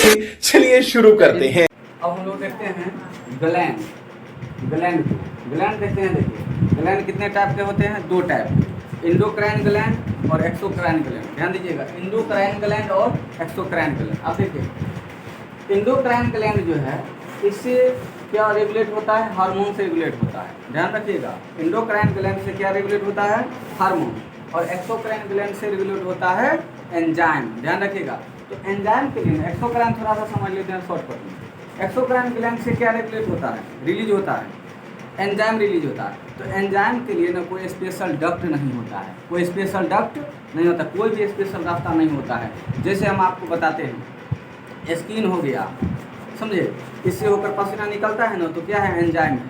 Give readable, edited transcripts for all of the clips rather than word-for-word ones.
चलिए शुरू करते हैं। अब हम लोग देखते हैं ग्लैंड। ग्लैंड देखते हैं। देखिए ग्लैंड कितने टाइप के होते हैं? दो टाइप, इंडोक्राइन ग्लैंड और एक्सोक्राइन ग्लैंड। ध्यान दीजिएगा, इंडोक्राइन ग्लैंड और एक्सोक्राइन ग्लैंड। आप देखिए इंडोक्राइन ग्लैंड जो है इससे क्या रेगुलेट होता है? हार्मोन से रेगुलेट होता है। ध्यान रखिएगा, इंडोक्राइन ग्लैंड से क्या रेगुलेट होता है? हार्मोन। और एक्सोक्राइन ग्लैंड से रेगुलेट होता है एंजाइम। ध्यान रखिएगा। तो एंजाइम के लिए एक्सोक्राइन थोड़ा सा समझ लेते हैं शॉर्टकट में। एक्सोक्राइन ग्लैंड से क्या रेगुलेट होता है? रिलीज होता है एंजाइम, रिलीज होता है। तो एंजाइम के लिए ना कोई स्पेशल डक्ट नहीं होता है, कोई स्पेशल डक्ट नहीं होता, कोई भी स्पेशल रास्ता नहीं होता है। जैसे हम आपको बताते हैं, स्किन हो गया, समझे, इससे होकर पसीना निकलता है ना, तो क्या है? एंजाइम है,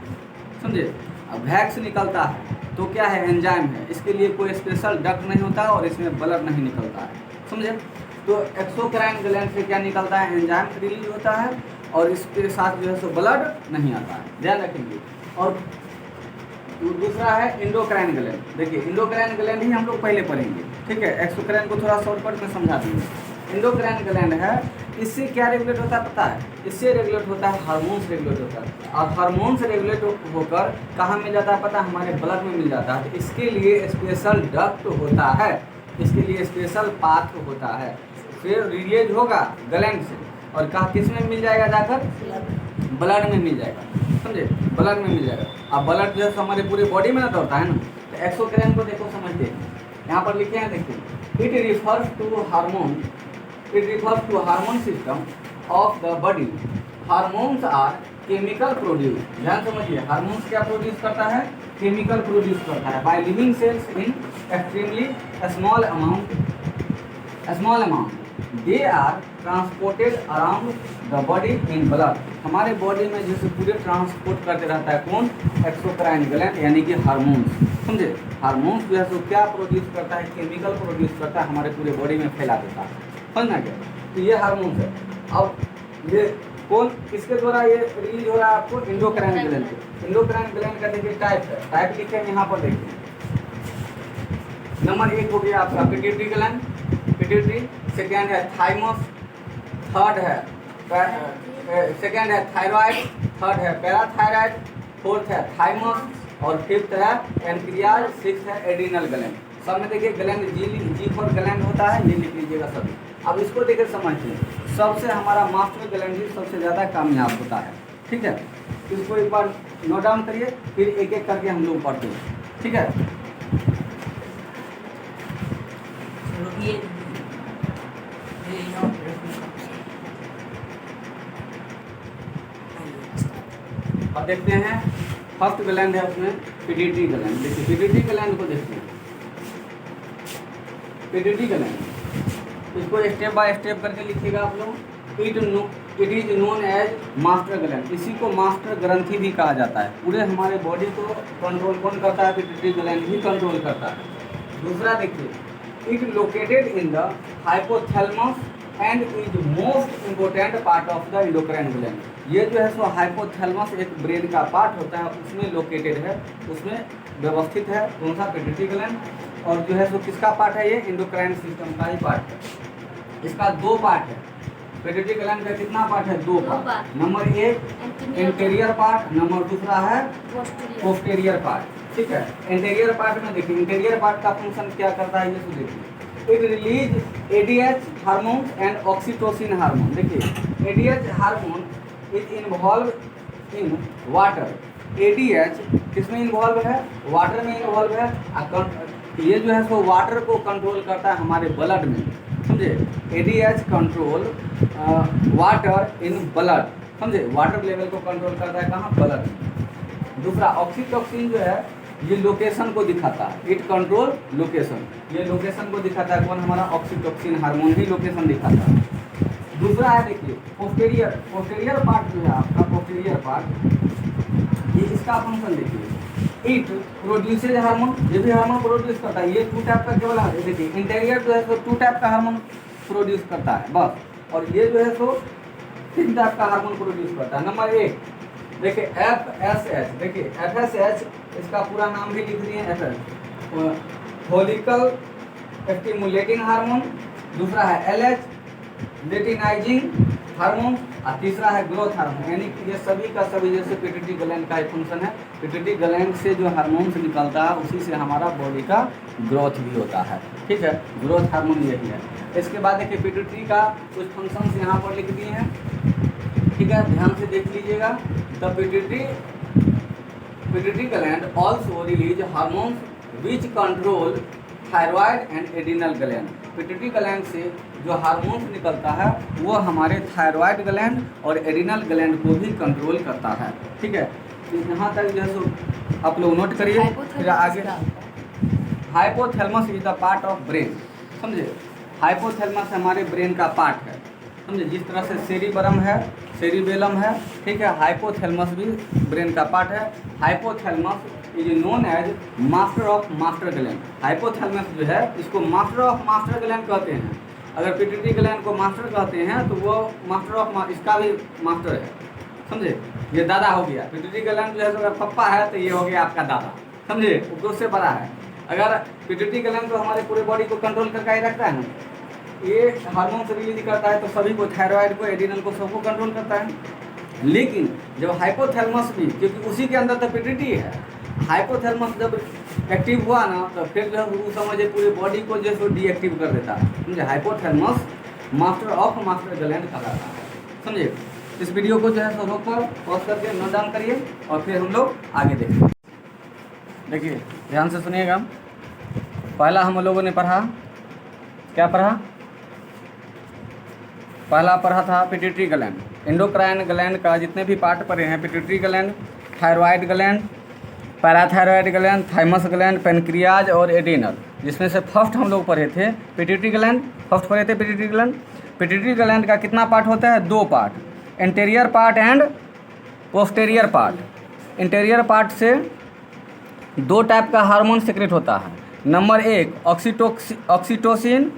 समझे। अब वैक्स निकलता है तो क्या है? एंजाइम है। इसके लिए कोई स्पेशल डक्ट नहीं होता और इसमें ब्लड नहीं निकलता है, समझे। तो एक्सोक्राइन ग्लैंड से क्या निकलता है? एंजाइम रिलीज होता है और इसके साथ जो है सो ब्लड नहीं आता है, ध्यान रखेंगे। और दूसरा है इंडोक्राइन ग्लैंड। देखिए इंडोक्राइन ग्लैंड ही हम लोग पहले पढ़ेंगे, ठीक है। एक्सोक्राइन को थोड़ा शॉर्टकट में समझा देंगे। इंडोक्राइन ग्लैंड है, इससे क्या रेगुलेट होता है पता है? इससे रेगुलेट होता है हार्मोन से रेगुलेट होता है। और हार्मोन से रेगुलेट होकर कहाँ मिल जाता है पता है? हमारे ब्लड में मिल जाता है। तो इसके लिए स्पेशल डक्ट होता है, इसके लिए स्पेशल पाथ होता है, फिर रिलीज होगा ग्लैंड से और कहाँ किस में मिल जाएगा? जाकर ब्लड में मिल जाएगा, समझे, ब्लड में मिल जाएगा। अब ब्लड जो है हमारे पूरे बॉडी में ना दौड़ता है ना। तो एक्सोक्राइन को देखो, समझते हैं, यहाँ पर लिखे हैं, देखिए it refers to hormone, it refers to hormone system of the body. Hormones are chemical produce. ध्यान समझिए, हार्मोन्स क्या प्रोड्यूस करता है? केमिकल प्रोड्यूस करता है by living cells in extremely small amount. They are transported around the body in blood. हमारे body में जैसे पूरे ट्रांसपोर्ट करते रहता है कौन? एक्सोक्राइन ग्लैंड, यानी कि हार्मोन्स, समझे। हार्मोन्स जो है सो क्या प्रोड्यूस करता है? केमिकल प्रोड्यूस करता है, हमारे पूरे बॉडी में फैला देता है, समझना क्या? तो ये हार्मोन्स है। अब ये कौन, किसके द्वारा ये रिलीज हो रहा है आपको? इंडोक्राइन ग्लैंड से। इंडोक्राइन ग्लैंड का देखिए टाइप है, टाइप लिखे हैं यहाँ पर, देखिए। नंबर 1 हो गया आपका पिट्यूटरी ग्लैंड, पिट्यूटरी। सेकेंड है थाइमस, थर्ड है सेकेंड है थायराइड, थर्ड है पैराथायराइड, फोर्थ है थाइमस और फिफ्थ है पैनक्रियाज, सिक्स्थ है एड्रिनल ग्लैंड। सब में देखिए ग्लैंड जी फॉर ग्लैंड होता है, ये लिख लीजिएगा सभी। अब इसको देखिए समझिए, सबसे हमारा मास्टर ग्लैंड ही सबसे ज़्यादा कामयाब होता है, ठीक है। इसको एक बार नोट डाउन करिए, फिर एक एक करके हम लोग पढ़ते हैं, ठीक है। अब देखते हैं फर्स्ट ग्लैंड है उसमें पिट्यूटरी ग्लैंड। देखिए पिट्यूटरी ग्लैंड को देखते हैं, पिट्यूटरी ग्लैंड, इसको स्टेप बाय स्टेप करके लिखिएगा आप लोग। It is known as master gland. इसी को मास्टर ग्रंथि भी कहा जाता है। पूरे हमारे बॉडी को कंट्रोल कौन करता है? पिट्यूटरी ग्लैंड ही कंट्रोल करता है। दूसरा देखिए, it located in the hypothalamus and is most important part of the endocrine gland. ये जो है सो हाइपोथैलेमस एक ब्रेन का पार्ट होता है, उसमें लोकेटेड है, उसमें व्यवस्थित है कौन सा? Pituitary gland. और जो है सो किसका पार्ट है? ये इंडोक्राइन सिस्टम का ही पार्ट है। इसका दो पार्ट है, पिट्यूटरी ग्लैंड का कितना पार्ट है? दो part. Number 1 interior part, number दूसरा है पोस्टीरियर पार्ट, ठीक है। इंटीरियर पार्ट में देखिए, इंटीरियर पार्ट का फंक्शन क्या करता है, ये देखिए। It release ADH hormone and oxytocin hormone. देखिए ADH hormone is involve in water. ADH किसमें इन्वॉल्व है? वाटर में इन्वॉल्व है। ये जो है सो वाटर को कंट्रोल करता है हमारे ब्लड में, समझे। ADH control water in blood, समझे। वाटर लेवल को कंट्रोल करता है कहाँ? ब्लड में। दूसरा ऑक्सीटोसिन जो है ये लोकेशन को दिखाता है, इट कंट्रोल लोकेशन। ये लोकेशन को दिखाता है कौन? हमारा ऑक्सीटोसिन हार्मोन ही लोकेशन दिखाता है। दूसरा है देखिए पोस्टीरियर, पोस्टीरियर पार्ट जो है आपका, पोस्टीरियर पार्ट, ये इसका फंक्शन देखिए। इट प्रोड्यूसेज हार्मोन, ये भी हार्मोन प्रोड्यूस करता है। ये 2 टाइप का केवल है, देखिए इंटीरियर जो है सो 2 टाइप का हार्मोन प्रोड्यूस करता है बस, और ये जो है सो 3 टाइप का हार्मोन प्रोड्यूस करता है। नंबर 1 देखिए FSH, देखिए FSH इसका पूरा नाम भी लिख दिए FSH, फॉलिकल स्टिमुलेटिंग हार्मोन। दूसरा है LH लेटिनाइजिंग हार्मोन, और तीसरा है ग्रोथ हार्मोन। यानी कि ये सभी का सभी जैसे पिट्यूटरी ग्लैंड का एक फंक्शन है, पिट्यूटरी ग्लैंड से जो हार्मोन्स निकलता है उसी से हमारा बॉडी का ग्रोथ भी होता है। ठीक है, ग्रोथ हार्मोन यही है। इसके बाद देखिए पिट्यूटरी का कुछ फंक्शंस यहाँ पर लिख दिए हैं। ठीक है, ध्यान से देख लीजिएगा। The pituitary gland also release hormones which control thyroid and adrenal gland. Pituitary gland से जो हार्मोन्स निकलता है वो हमारे थायराइड ग्लैंड और एड्रिनल ग्लैंड को भी कंट्रोल करता है। ठीक है, तो यहाँ तक जो है सो आप लोग नोट करिए। फिर आगे hypothalamus is the part of brain. समझे, हाइपोथैलेमस हमारे ब्रेन का पार्ट है। समझे, जिस तरह से सेरिबरम है, सेरिबेलम है, ठीक है, हाइपोथैलेमस भी ब्रेन का पार्ट है। Hypothalamus is known as master of master gland. Hypothalamus जो है इसको मास्टर ऑफ मास्टर ग्लैंड कहते हैं। अगर पिट्यूटरी ग्लैंड को मास्टर कहते हैं तो वो मास्टर ऑफ इसका भी मास्टर है। समझे, ये दादा हो गया। पिट्यूटरी ग्लैंड जो है अगर पप्पा है तो ये हो गया आपका दादा। समझे, वो उससे बड़ा है। अगर पिट्यूटरी ग्लैंड तो हमारे पूरे बॉडी को कंट्रोल करके ही रखता है ना, ये हार्मोन से रिलीज करता है तो सभी को, थायराइड को, एड्रिनल को, सबको कंट्रोल करता है। लेकिन जब हाइपोथैलेमस भी, क्योंकि उसी के अंदर तो पिट्यूटरी है, हाइपोथैलेमस जब एक्टिव हुआ ना तो फिर जो है उस समय पूरी बॉडी को जो है डीएक्टिव कर देता है। समझे, hypothalamus master of master gland कहलाता है। समझे, इस वीडियो को जो है सो रोक कर पॉज करके नोट डाउन करिए और फिर हम लोग आगे देखेंगे। देखिए ध्यान से सुनिएगा। पहला हम लोगों ने पढ़ा, क्या पढ़ा? पहला पढ़ा था पिट्यूटरी ग्लैंड। एंडोक्राइन ग्लैंड का जितने भी पार्ट पढ़े हैं, pituitary gland, thyroid gland, parathyroid gland, thymus gland, pancreas और एड्रिनल, जिसमें से फर्स्ट हम लोग पढ़े थे पिट्यूटरी ग्लैंड। फर्स्ट पढ़े थे पिट्यूटरी ग्लैंड। पिट्यूटरी ग्लैंड का कितना पार्ट होता है? 2 part, anterior part and posterior part. Interior part से 2 टाइप का हार्मोन सेक्रेट होता है। नंबर 1 ऑक्सीटोसिन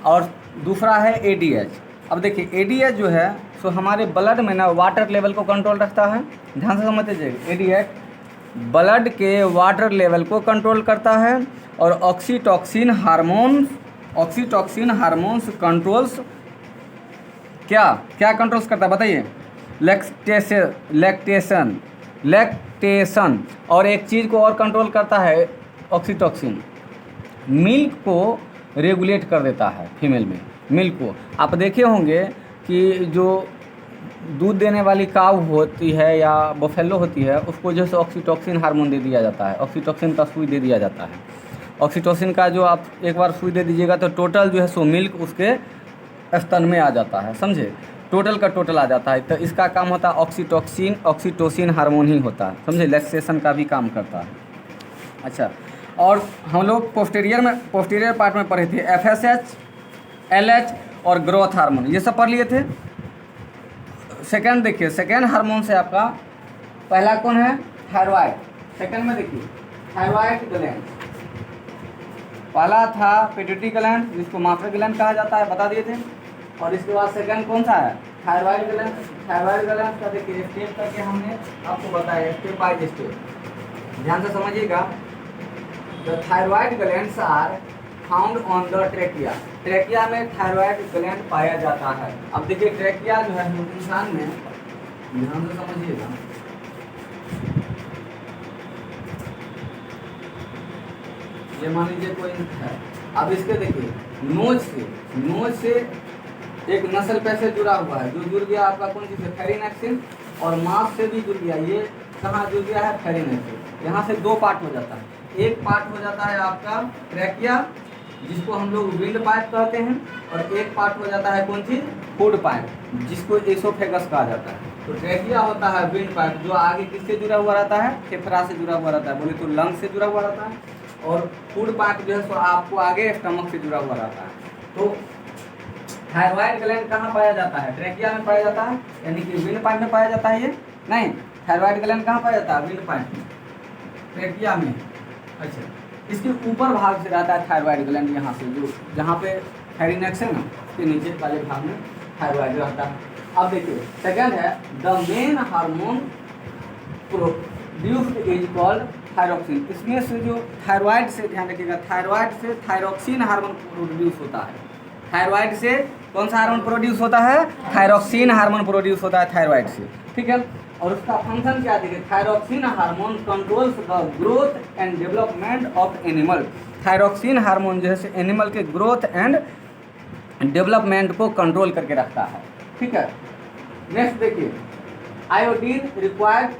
और दूसरा है एडीएच। अब देखिए एडीएच जो है सो हमारे ब्लड में ना वाटर लेवल को कंट्रोल रखता है। ध्यान से समझ लीजिए, एडीएच ब्लड के वाटर लेवल को कंट्रोल करता है और ऑक्सीटोसिन हार्मोन्स कंट्रोल्स क्या क्या कंट्रोल्स करता है बताइए? लैक्टेशन और एक चीज़ को और कंट्रोल करता है ऑक्सीटोसिन, मिल्क को रेगुलेट कर देता है फीमेल में। मिल्क को आप देखे होंगे कि जो दूध देने वाली काव होती है या बफेलो होती है उसको जो है ऑक्सीटोसिन हार्मोन दे दिया जाता है, ऑक्सीटोसिन का सुई दे दिया जाता है। ऑक्सीटोसिन का जो आप एक बार सुई दे दीजिएगा तो टोटल जो है सो मिल्क उसके स्तन में आ जाता है। समझे, टोटल का टोटल आ जाता है। तो इसका काम होता है ऑक्सीटोसिन हार्मोन ही होता है। समझे, लैक्टेशन का भी काम करता है। अच्छा, और हम लोग पोस्टीरियर पार्ट में पढ़े थे FSH, LH और ग्रोथ हार्मोन, ये सब पढ़ लिए थे। सेकंड देखिए, सेकंड हार्मोन से आपका पहला कौन है? थायराइड। सेकंड में देखिए थायराइड ग्लैंड। पहला था पिट्यूटरी ग्लैंड जिसको मास्टर ग्लैंड कहा जाता है, बता दिए थे। और इसके बाद सेकंड कौन सा है? Thyroid gland. थायराइड ग्लैंड का देखिए स्टेप करके हमने आपको बताया, स्टेप बाय स्टेप। ध्यान से समझिएगा। The thyroid glands are found on the trachea. Trachea में थायराइड ग्लैंड पाया जाता है। अब देखिए ट्रेकिया जो है इंसान में, ध्यान से समझिएगा, ये मान लीजिए कोई है। अब इसके देखिए नोज से एक नस्ल पैसे जुड़ा हुआ है, जो जुड़ गया आपका कौन चीज़ से? फेरिनेक्सिन। और मांस से भी जुड़ गया, ये कहाँ जुड़ गया है? फेरिनेक्सिन। यहाँ से 2 पार्ट हो जाता है। एक पार्ट हो जाता है आपका ट्रेकिया जिसको हम लोग विंड पाइप कहते हैं, और एक पार्ट हो जाता है कौन चीज़? फूड पाइप, जिसको एसोफेगस कहा जाता है। तो ट्रेकिया होता है विंड पाइप, जो आगे किससे जुड़ा हुआ रहता है? फेफड़ा से जुड़ा हुआ रहता है, बोले तो लंग से जुड़ा हुआ रहता है। और फूड पाइप जो है सो आपको आगे स्टमक से जुड़ा हुआ रहता है। तो थायराइड ग्लैंड कहाँ पाया जाता है? ट्रेकिया में पाया जाता है, यानी कि विंड पाइप में पाया जाता है। ये नहीं, थायराइड ग्लैंड कहाँ पाया जाता है? विंड पाइप में, ट्रेकिया में। अच्छा, इसके ऊपर भाग से रहता है थायराइड ग्लैंड, यहाँ से जो जहाँ पे फेरिनेक्स है ना उसके नीचे वाले भाग में थायराइड रहता है। अब देखिए सेकंड है the main hormone produced is called thyroxine. इसमें से जो थायराइड से, ध्यान रखिएगा, थायराइड से थायरोक्सिन हार्मोन प्रोड्यूस होता है। थायराइड से कौन सा हार्मोन प्रोड्यूस होता है? थायरोक्सिन हार्मोन प्रोड्यूस होता है थायराइड से, ठीक है। और उसका फंक्शन क्या देखिए, thyroxine hormone controls the growth and development of animal. Thyroxine hormone जो है एनिमल के ग्रोथ एंड डेवलपमेंट को कंट्रोल करके रखता है, ठीक है। नेक्स्ट देखिए, iodine required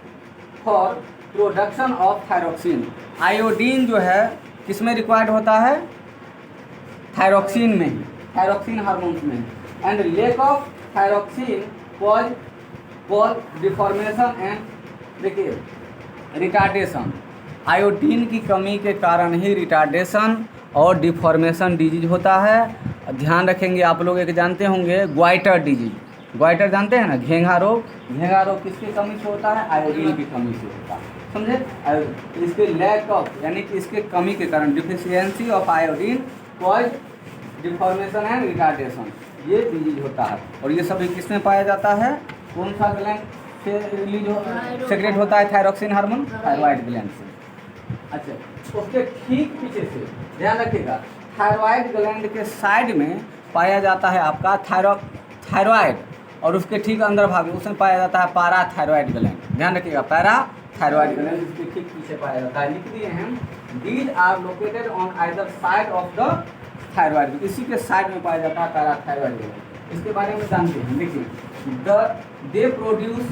for production of thyroxine. Iodine जो है किसमें रिक्वायर्ड होता है? थायरोक्सिन में ही, थायरोक्सिन हार्मोन्स में। And lake of thyroxine cause deformation and देखिए रिटार्डेशन। आयोडीन की कमी के कारण ही रिटार्डेशन और डिफॉर्मेशन डिजीज होता है। ध्यान रखेंगे आप लोग, एक जानते होंगे ग्वाइटर डिजीज, ग्वाइटर जानते हैं ना, घेंघा रोग। घेंघा रोग किसकी कमी से होता है? आयोडीन की कमी से होता है, समझे। इसके लैक ऑफ यानी कि इसके कमी के कारण, deficiency of iodine cause deformation and retardation, ये डिजीज होता है। और ये सभी किसमें पाया जाता है? कौन सा ग्लैंड से रिलीज सेक्रेट होता है थायरोक्सिन हार्मोन? थायराइड ग्लैंड से। अच्छा, उसके ठीक पीछे से ध्यान रखिएगा, थायराइड ग्लैंड के साइड में पाया जाता है आपका थायराइड, और उसके ठीक अंदर भाग में उसमें पाया जाता है पैराथायरॉयड ग्लैंड। ध्यान रखिएगा, पैराथायरॉयड ग्लैंड इसके ठीक पीछे पाया जाता है। लिख दिए हैं, these are located on either side of the thyroid. इसी के साइड में पाया जाता है पैराथायरॉयड ग्लैंड। इसके बारे में जानते हैं, देखिए, they produce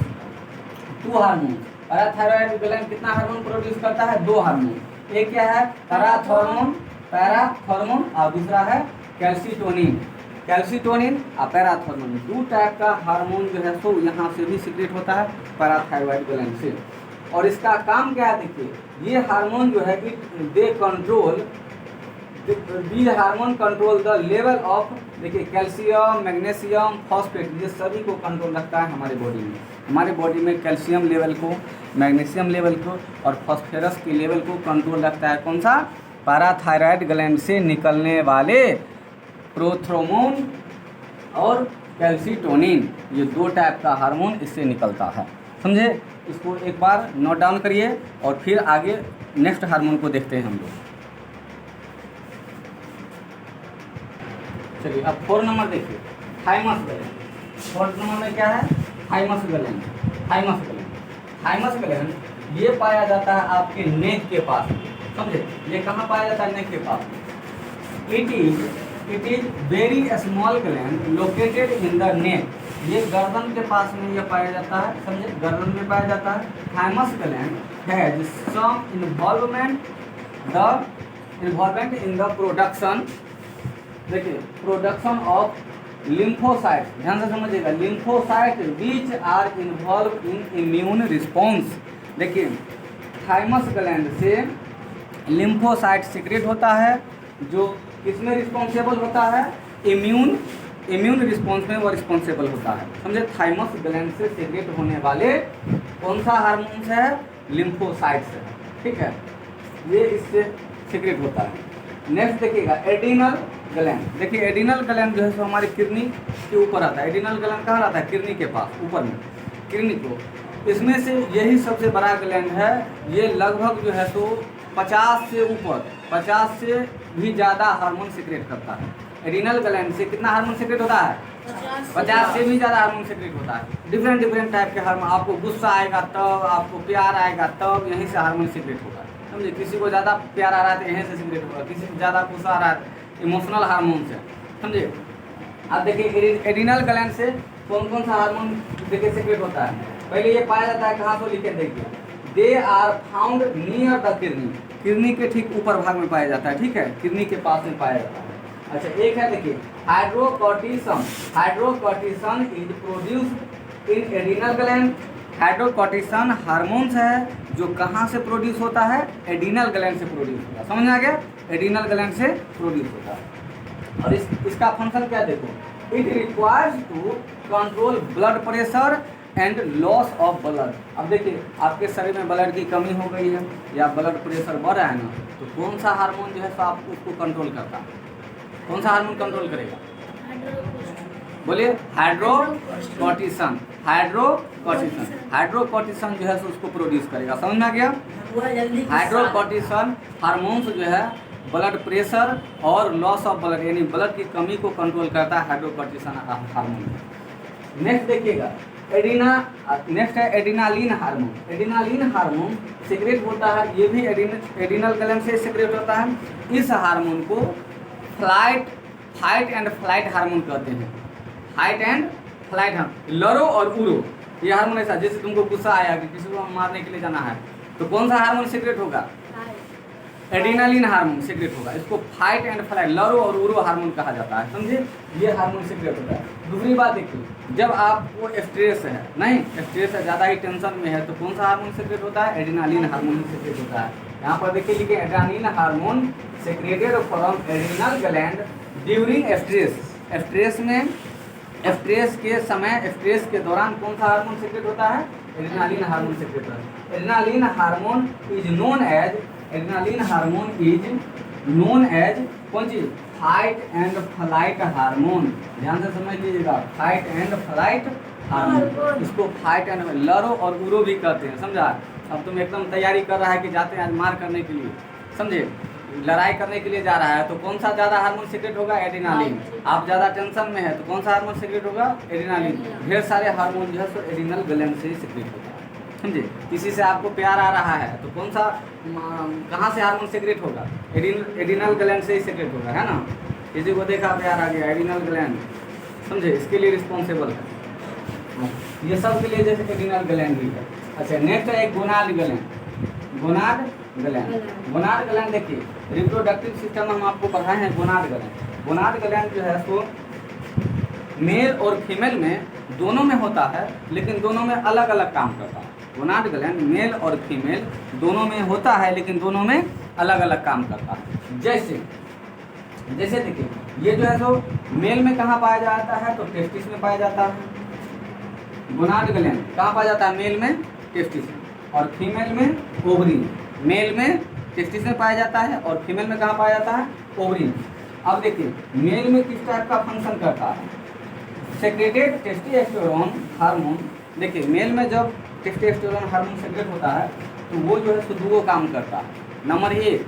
2 hormone. Parathyroid gland कितना हार्मोन प्रोड्यूस करता है? 2 हार्मोन। एक क्या है? पैराथॉर्मोन, और दूसरा है कैल्सीटोनिन। कैल्सीटोनिन और पैराथॉर्मोन, 2 टाइप का हार्मोन जो है सो यहाँ से भी सीक्रेट होता है पैराथायरॉयड ग्लैंड से। और इसका काम क्या है? देखिए, ये हार्मोन जो है कि these hormone control the level of, देखिए, कैल्शियम, मैग्नीशियम, फॉस्फेट, ये सभी को कंट्रोल रखता है हमारे बॉडी में। हमारे बॉडी में कैल्शियम लेवल को, मैग्नीशियम लेवल को और फॉस्फेरस के लेवल को कंट्रोल रखता है कौन सा? पैराथायरॉयड ग्लैंड से निकलने वाले प्रोथ्रोमोन और कैल्सीटोनिन, ये 2 टाइप का हार्मोन इससे निकलता है, समझे। इसको एक बार नोट डाउन करिए और फिर आगे नेक्स्ट हार्मोन को देखते हैं हम लोग। चलिए, अब 4 नंबर देखिए, थाइमस ग्लैंड। 4 नंबर में क्या है? Thymus gland. Thymus gland, thymus gland ये पाया जाता है आपके नेक के पास, समझे। ये कहाँ पाया जाता है? नेक के पास। It is very small gland located in the neck. ये गर्दन के पास में ये पाया जाता है, समझे, गर्दन में पाया जाता है। Thymus gland has some involvement in the production, देखिए, प्रोडक्शन ऑफ लिम्फोसाइट। ध्यान से समझिएगा, lymphocyte which are involve in immune response. देखिए, थाइमस ग्लैंड से लिम्फोसाइट सीक्रेट होता है, जो किसमें रिस्पॉन्सिबल होता है? इम्यून रिस्पॉन्स में वो रिस्पॉन्सिबल होता है, समझे। थाइमस ग्लैंड से सीक्रेट होने वाले कौन सा हार्मोन्स है? लिम्फोसाइट्स है, ठीक है, ये इससे सीक्रेट होता है। नेक्स्ट देखिएगा, एडिनल ग्लैंड। देखिए, एडिनल ग्लैंड जो है सो हमारी किडनी के ऊपर आता है। एडिनल ग्लैंड कहाँ आता है? किडनी के पास, ऊपर में, किडनी को। इसमें से यही सबसे बड़ा ग्लैंड है। ये लगभग जो है सो 50 से ऊपर, 50 से भी ज़्यादा हार्मोन सीक्रेट करता है। एडिनल ग्लैंड से कितना हार्मोन सीक्रेट होता है? 50 से भी ज़्यादा हार्मोन सीक्रेट होता है। डिफरेंट टाइप के हार्मोन। आपको गुस्सा आएगा तब, आपको प्यार आएगा तब, यहीं से हार्मोन सीक्रेट होगा, समझे। किसी को ज़्यादा प्यार आ रहा है तो यहीं से सीक्रेट होगा, किसी को ज़्यादा गुस्सा आ रहा है, इमोशनल हार्मोन से, समझे। अब देखिए, एडिनल ग्लैंड से कौन कौन सा हार्मोन देखिए सीक्रेट होता है? पहले ये पाया जाता है कहाँ से, लिखे देखिए, they are found near the kidney. Kidney के ठीक ऊपर भाग में पाया जाता है, ठीक है, किडनी के पास में पाया जाता है। अच्छा, एक है, देखिए, hydrocortisone. Hydrocortisone is produced in adrenal gland. Hydrocortisone hormones है जो कहाँ से प्रोड्यूस होता है? एडिनल ग्लैंड से प्रोड्यूस होता है, समझ में आ गया? एडिनल ग्लैंड से प्रोड्यूस होता है। और इसका फंक्शन क्या देखो, it requires to control blood pressure and loss of blood. अब देखिए, आपके शरीर में ब्लड की कमी हो गई है या ब्लड प्रेशर बढ़ रहा है ना, तो कौन सा हार्मोन जो है सो आप उसको कंट्रोल करता है? कौन सा हार्मोन कंट्रोल करेगा? बोलिए, हाइड्रोकॉर्टिसन। हाइड्रोकॉर्टिसन, हाइड्रोकॉर्टिसन जो है सो उसको प्रोड्यूस करेगा, समझ में आ गया? हाइड्रोकॉर्टिसन हार्मोन्स जो है ब्लड प्रेशर और लॉस ऑफ ब्लड यानी ब्लड की कमी को कंट्रोल करता है हाइड्रोकॉर्टिसोन हार्मोन। नेक्स्ट देखिएगा नेक्स्ट है adrenaline hormone. Adrenaline hormone secrete होता है, ये भी एड्रीनल ग्लैंड से सिक्रेट होता है। इस हार्मोन को फाइट एंड फ्लाइट हार्मोन कहते हैं। फाइट एंड फ्लाइट हार्मोन, लड़ो और उड़ो, ये हार्मोन ऐसा, जैसे तुमको गुस्सा आया कि किसी को मारने के लिए जाना है तो कौन सा हार्मोन सिक्रेट होगा? एड्रीनालिन हार्मोन सिक्रेट होगा। इसको फाइट एंड फ्लाइट, लड़ो और उड़ो हार्मोन कहा जाता है, समझे? ये हार्मोन सिक्रेट होता है। दूसरी बात देखिए, जब आपको स्ट्रेस है, नहीं स्ट्रेस है, ज़्यादा ही टेंशन में है, तो कौन सा हार्मोन सिक्रेट होता है? एड्रीनालिन हार्मोन सिक्रेट होता है। यहाँ पर देखिए लिखे adrenaline hormone secreted from adrenal gland during stress. Stress के समय, स्ट्रेस के दौरान कौन सा हार्मोन सिक्रेट होता है? एड्रीनालिन हार्मोन सिक्रेट होता है। Adrenaline hormone is known as कौन चीज? Fight and flight hormone. ध्यान से समझ लीजिएगा, फाइट एंड फ्लाइट हार्मोन। इसको फाइट एंड लड़ो और उड़ो भी कहते हैं, समझा? अब तुम एकदम तैयारी कर रहा है कि जाते हैं आज मार करने के लिए, समझे, लड़ाई करने के लिए जा रहा है, तो कौन सा ज़्यादा हार्मोन सिक्रेट होगा? एड्रीनालिन। आप ज़्यादा टेंशन में है तो कौन सा हार्मोन सिक्रेट होगा? एड्रीनालिन। ढेर सारे हार्मोन जो है सो एड्रीनल ग्लैंड से ही सिक्रेट होता है, समझे? किसी से आपको प्यार आ रहा है तो कौन सा, कहाँ से हार्मोन सिक्रेट होगा? एड्रीनल ग्लैंड से ही सिक्रेट होगा, है ना? किसी को देखा प्यार आ गया, एड्रीनल ग्लैंड, समझे, इसके लिए रिस्पॉन्सिबल है। ये सब के लिए जैसे एड्रीनल ग्लैंड भी है। अच्छा, नेक्स्ट है गोनाड ग्लैंड। गोनाड ग्लैंड देखिए, रिप्रोडक्टिव सिस्टम हम आपको पढ़ाए हैं। गोनाड ग्लैंड जो है सो मेल और फीमेल में दोनों में होता है, लेकिन दोनों में अलग अलग काम करता है। गोनाड ग्लैंड मेल और फीमेल दोनों में होता है, लेकिन दोनों में अलग अलग काम करता है। जैसे देखिए, ये जो है सो मेल में कहाँ पाया जाता है? तो टेस्टिस में पाया जाता है। गोनाड ग्लैंड कहाँ पाया जाता है? मेल में टेस्टिस में, और फीमेल में ओवरी में। मेल में टेस्टिस में पाया जाता है और फीमेल में कहाँ पाया जाता है? ओवरी में। अब देखिए, मेल में किस टाइप का फंक्शन करता है? Secreted testosterone hormone. देखिए, मेल में जब टेस्टोस्टेरोन हार्मोन सेक्रेट होता है तो वो जो है सो दो काम करता है। नंबर एक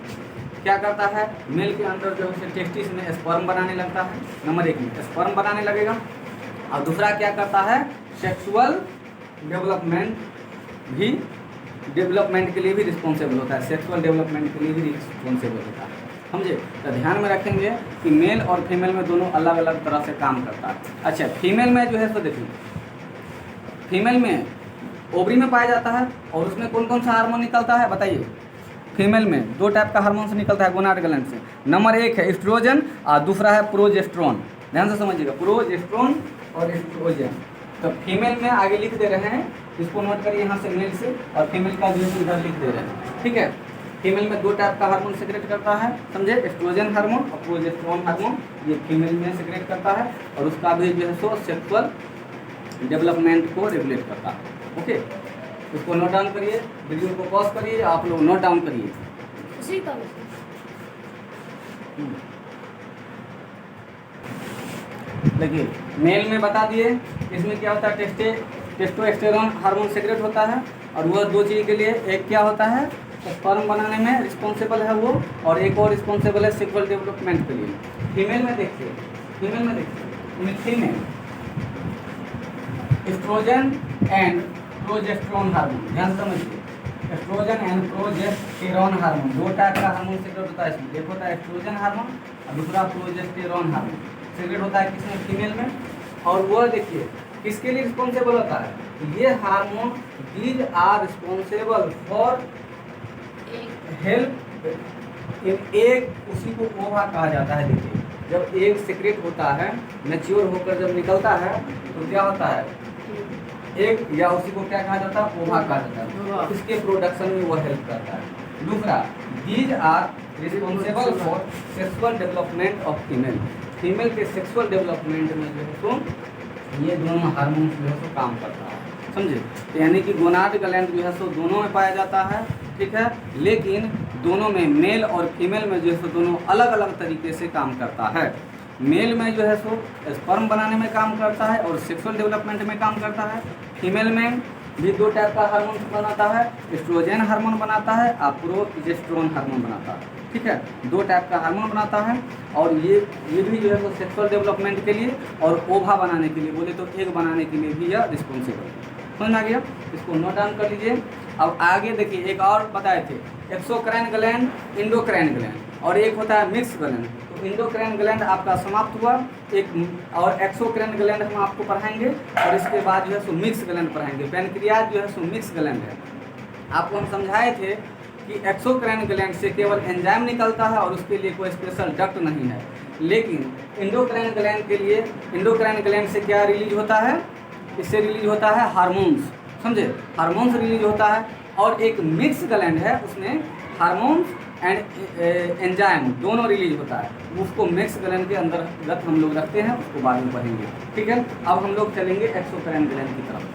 क्या करता है? मेल के अंदर जो है टेस्टिस में स्पर्म बनाने लगता है, नंबर एक में स्पर्म बनाने लगेगा। और दूसरा क्या करता है? सेक्सुअल डेवलपमेंट के लिए भी रिस्पॉन्सिबल होता है। सेक्सुअल डेवलपमेंट के लिए भी रिस्पॉन्सिबल होता है, समझे? तो ध्यान में रखेंगे कि मेल और फीमेल में दोनों अलग अलग तरह से काम करता है। अच्छा, फीमेल में जो है तो देखिए, फीमेल में ओवरी में पाया जाता है, और उसमें कौन कौन सा हार्मोन निकलता है बताइए? फीमेल में दो टाइप का हार्मोन से निकलता है गोनाड ग्लैंड से। नंबर एक है एस्ट्रोजन और दूसरा है प्रोजेस्टेरोन। ध्यान से समझिएगा, प्रोजेस्टेरोन और एस्ट्रोजन। तो फीमेल में आगे लिख दे रहे हैं, इसको नोट करिए यहाँ से, मेल से, और फीमेल का जो है इधर लिख दे रहे हैं, ठीक है? फीमेल में दो टाइप का हार्मोन सिक्रेट करता है, समझे? एस्ट्रोजन हार्मोन और प्रोजेस्टेरोन हार्मोन, ये फीमेल में सिक्रेट करता है, और उसका भी जो है सो सेक्सुअल डेवलपमेंट को रेगुलेट करता है। ओके, इसको नोट डाउन करिए, वीडियो को पॉज करिए, आप लोग नोट डाउन करिए। देखिए, मेल में बता दिए, इसमें क्या होता है? टेस्टोस्टेरोन हार्मोन सिक्रेट होता है, और वह दो चीज़ के लिए, एक क्या होता है? स्पर्म बनाने में रिस्पॉन्सिबल है वो, और एक और रिस्पॉन्सिबल है सेक्सुअल डेवलपमेंट के लिए। फीमेल में देखिए, female estrogen and progesterone hormone, ध्यान समझिए, एस्ट्रोजन एंड प्रोजेस्टेरोन हार्मोन दो टाइप का हार्मोन सिक्रेट होता है। इसमें एक होता है एस्ट्रोजन हार्मोन और दूसरा प्रोजेस्टेरोन हार्मोन सिक्रेट होता है किसमें? फीमेल में। और वह देखिए किसके लिए रिस्पॉन्सिबल होता है? ये hormone these are responsible for help in egg, उसी को ओवा कहा जाता है। देखिए, जब एग सिक्रेट होता है, मैच्योर होकर जब निकलता है तो क्या होता है? एग, या उसी को क्या कहा जाता है? ओवा कहा जाता है। इसके प्रोडक्शन में वो हेल्प करता है। दूसरा, these are responsible for sexual development of female. Female के सेक्सुअल डेवलपमेंट में जो है तो ये दोनों हार्मोन्स जो है तो काम करता है, समझे? यानी कि गोनाड ग्लैंड जो है सो दोनों में पाया जाता है, ठीक है? लेकिन दोनों में, मेल और फीमेल में जो है सो दोनों अलग अलग तरीके से काम करता है। मेल में जो है सो स्पर्म बनाने में काम करता है और सेक्सुअल डेवलपमेंट में काम करता है। फीमेल में भी दो टाइप का हार्मोन बनाता है, एस्ट्रोजन हार्मोन बनाता है और प्रोजेस्टेरोन हार्मोन बनाता है। ठीक है, 2 टाइप का हार्मोन बनाता है। और ये भी जो है तो सेक्सुअल डेवलपमेंट के लिए और ओवा बनाने के लिए, बोले तो एग बनाने के लिए भी यह रिस्पॉन्सिबल है। समझ आ गया, इसको नोट डाउन कर लीजिए। अब आगे देखिए, एक और बताए थे, एक्सोक्राइन ग्लैंड, इंडोक्राइन ग्लैंड, और एक होता है मिक्स ग्लैंड। तो इंडोक्राइन ग्लैंड आपका समाप्त हुआ, एक और एक्सोक्राइन ग्लैंड हम आपको पढ़ाएंगे, और इसके बाद जो है सो मिक्स ग्लैंड पढ़ाएंगे। पैनक्रियाज जो है सो मिक्स ग्लैंड है। आपको हम समझाए थे कि एक्सोक्राइन ग्लैंड से केवल एंजाइम निकलता है और उसके लिए कोई स्पेशल डक्ट नहीं है, लेकिन इंडोक्राइन ग्लैंड के लिए, इंडोक्राइन ग्लैंड से क्या रिलीज होता है, इससे रिलीज होता है हार्मोन्स, समझे, हार्मोन्स रिलीज होता है। और एक मिक्स ग्लैंड है, उसमें हार्मोन्स एंड एंजाइम दोनों रिलीज होता है, उसको मिक्स ग्लैंड के अंतर्गत हम लोग रखते हैं, उसको बाद में पढ़ेंगे। ठीक है, अब हम लोग चलेंगे एक्सोक्राइन ग्लैंड की तरफ।